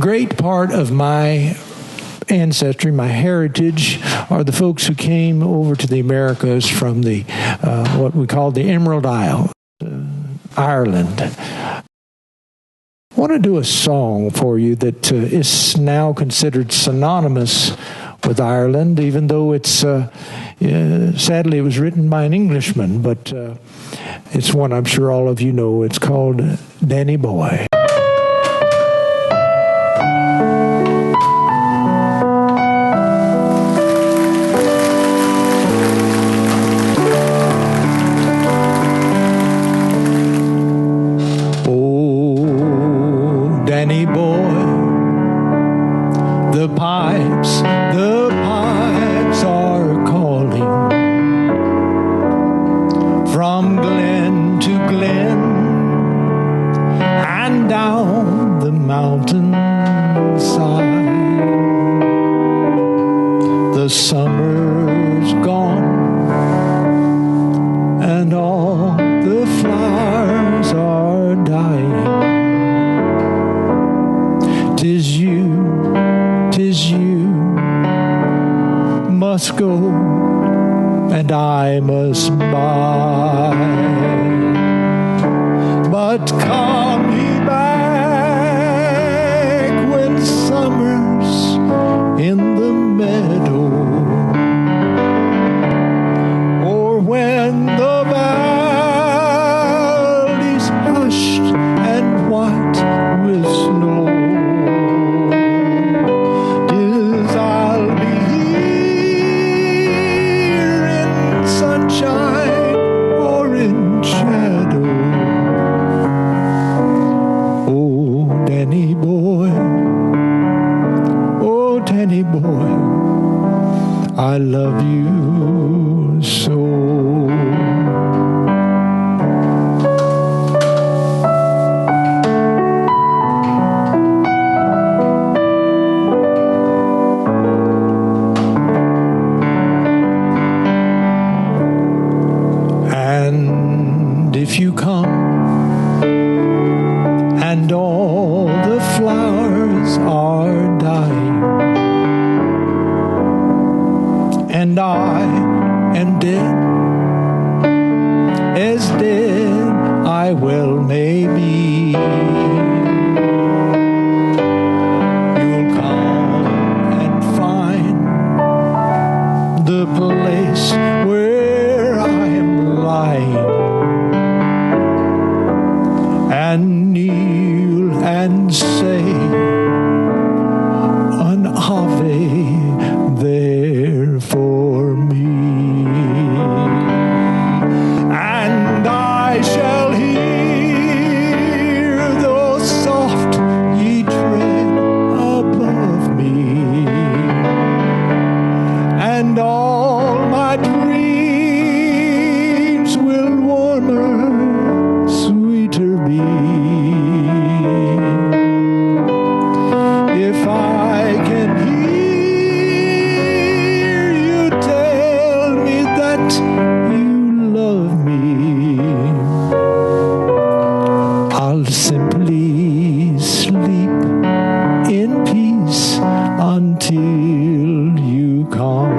great part of my ancestry, my heritage, are the folks who came over to the Americas from the what we call the Emerald Isle, Ireland. I want to do a song for you that is now considered synonymous with Ireland, even though it's sadly it was written by an Englishman, but it's one I'm sure all of you know. It's called Danny Boy. Danny boy, the pipes are calling from glen to glen and down the mountain side. The summer's gone and all the flowers are dying. 'Tis you must go, and I must bide. But come ye back when summer's in the meadow, or when the valley's hushed and white with snow. I love you so. And if you come and all the flowers are dying, and I am dead, as dead I well may be, you'll come and find the place where I am lying, and kneel and say an Ave there for me, and I shall hear the soft ye tread above me, and all my dreams will warmer, sweeter be, if I can simply sleep in peace until you come.